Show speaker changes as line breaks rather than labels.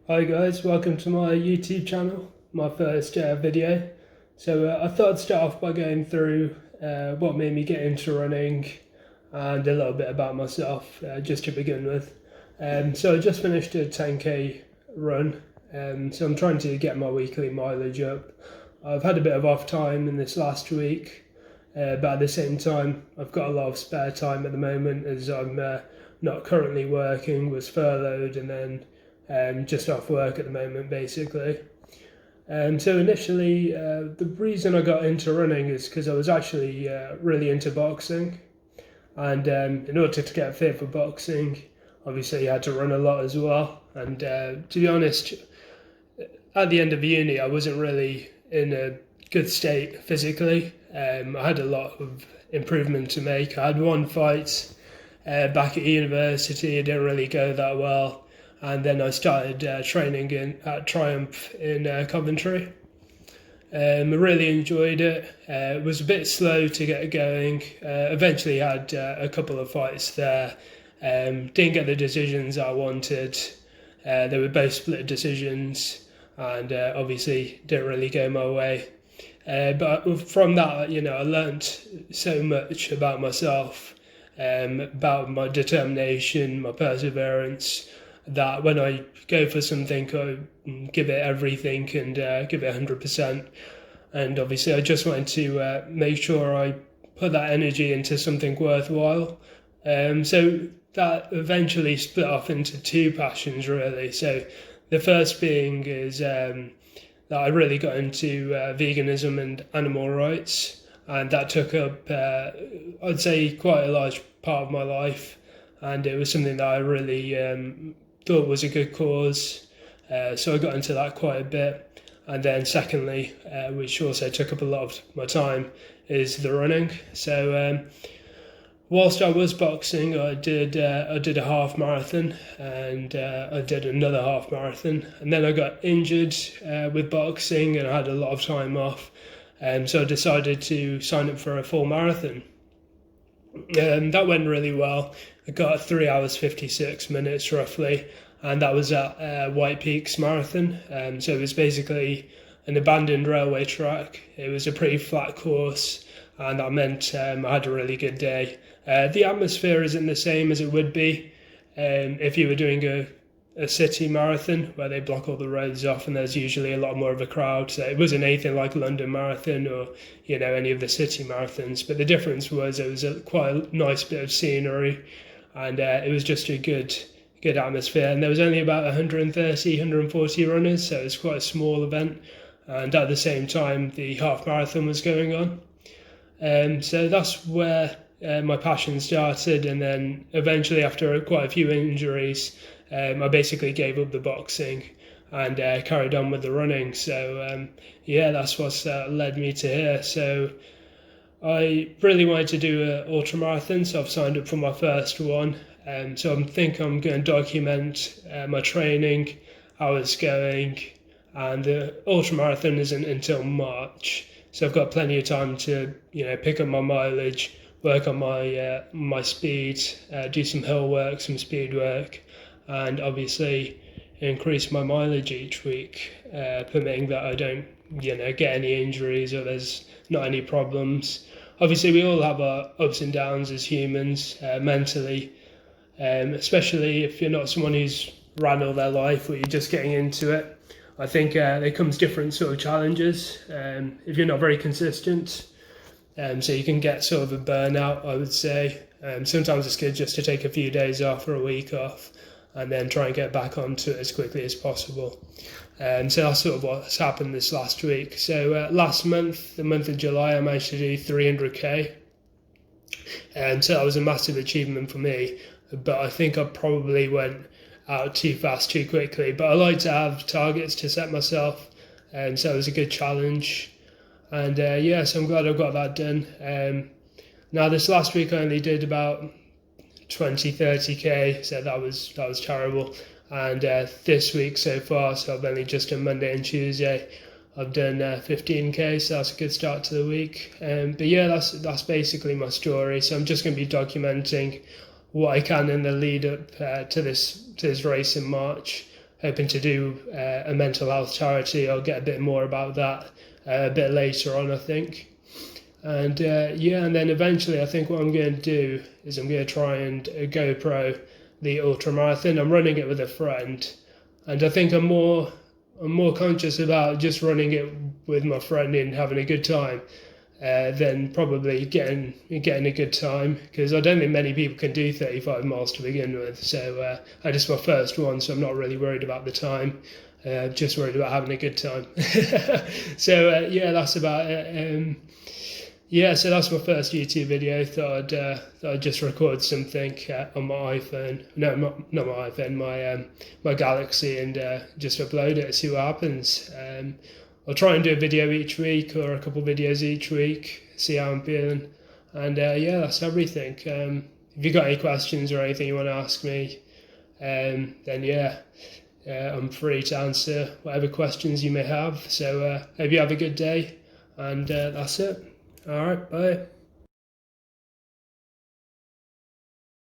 Hi guys, welcome to my YouTube channel, my first video. I thought I'd start off by going through what made me get into running and a little bit about myself, just to begin with. I just finished a 10k run, so I'm trying to get my weekly mileage up. I've had a bit of off time in this last week, but at the same time I've got a lot of spare time at the moment as I'm not currently working, was furloughed, and then just off work at the moment, basically. So initially, the reason I got into running is because I was actually really into boxing, and in order to get fit for boxing, obviously you had to run a lot as well. And to be honest, at the end of uni, I wasn't really in a good state physically. I had a lot of improvement to make. I had one fight back at university. It didn't really go that well, and then I started training at Triumph in Coventry. I really enjoyed it. It was a bit slow to get going. Eventually had a couple of fights there. Didn't get the decisions I wanted. They were both split decisions, and obviously didn't really go my way. But from that, I learned so much about myself, about my determination, my perseverance, that when I go for something, I give it everything and give it 100%. And obviously, I just wanted to make sure I put that energy into something worthwhile. So that eventually split off into two passions, really. So the first being is that I really got into veganism and animal rights, and that took up, I'd say, quite a large part of my life. And it was something that I really thought was a good cause, so I got into that quite a bit. And then secondly, which also took up a lot of my time, is the running. So whilst I was boxing, I did a half marathon, and I did another half marathon, and then I got injured with boxing and I had a lot of time off, and so I decided to sign up for a full marathon. That went really well. I got 3 hours 56 minutes roughly, and that was at White Peaks Marathon. So it was basically an abandoned railway track. It was a pretty flat course, and that meant I had a really good day. The atmosphere isn't the same as it would be if you were doing a city marathon where they block all the roads off and there's usually a lot more of a crowd. So it wasn't anything like London Marathon or any of the city marathons, but the difference was it was quite a nice bit of scenery, and it was just a good atmosphere. And there was only about 130 140 runners, so it was quite a small event, and at the same time the half marathon was going on. So that's where my passion started, and then eventually, after quite a few injuries, I basically gave up the boxing and carried on with the running. So that's what's led me to here. So I really wanted to do an ultramarathon, so I've signed up for my first one. So I think I'm going to document my training, how it's going, and the ultramarathon isn't until March. So I've got plenty of time to pick up my mileage, work on my speed, do some hill work, some speed work, and obviously increase my mileage each week, permitting that I don't get any injuries or there's not any problems. Obviously, we all have our ups and downs as humans, mentally, especially if you're not someone who's ran all their life or you're just getting into it. I think there comes different sort of challenges if you're not very consistent. So you can get sort of a burnout, I would say. Sometimes it's good just to take a few days off or a week off and then try and get back onto it as quickly as possible. So that's sort of what's happened this last week. So last month, the month of July, I managed to do 300k. So that was a massive achievement for me. But I think I probably went out too fast, too quickly. But I like to have targets to set myself. So it was a good challenge. And so I'm glad I've got that done. Now this last week I only did about 20-30k, so that was terrible. And this week so far, so I've only just done Monday and Tuesday, I've done 15k, so that's a good start to the week. But that's basically my story. So I'm just going to be documenting what I can in the lead up to this race in March. hoping to do a mental health charity. I'll get a bit more about that a bit later on, I think. And and then eventually I think what I'm going to do is I'm going to try and GoPro the ultramarathon. I'm running it with a friend, and I think I'm more conscious about just running it with my friend and having a good time than probably getting a good time, because I don't think many people can do 35 miles to begin with. So I just my first one, so I'm not really worried about the time. Just worried about having a good time. So that's about it. So that's my first YouTube video. Thought I'd just record something on my iPhone. No, not my iPhone, my Galaxy, and just upload it, see what happens. I'll try and do a video each week, or a couple of videos each week, see how I'm feeling. And that's everything. If you've got any questions or anything you want to ask me, then I'm free to answer whatever questions you may have. So hope you have a good day, and that's it. All right, bye.